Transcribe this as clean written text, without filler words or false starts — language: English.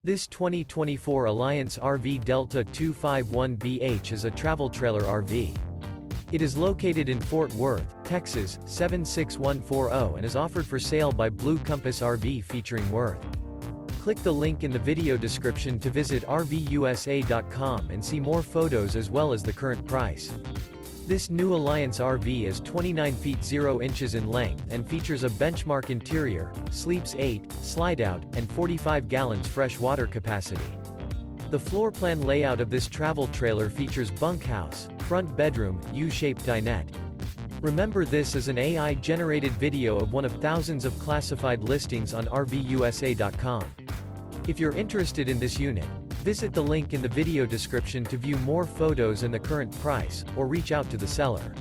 This 2024 Alliance RV Delta 251BH is a travel trailer RV. It is located in Fort Worth, Texas, 76140 and is offered for sale by Blue Compass RV featuring Worth. Click the link in the video description to visit RVUSA.com and see more photos as well as the current price. This new Alliance RV is 29 feet 0 inches in length and features a benchmark interior, sleeps 8, Slideout, and 45 gallons fresh water capacity. The floor plan layout of this travel trailer features bunkhouse, front bedroom, U-shaped dinette. Remember, this is an AI-generated video of one of thousands of classified listings on RVUSA.com. If you're interested in this unit, visit the link in the video description to view more photos and the current price, or reach out to the seller.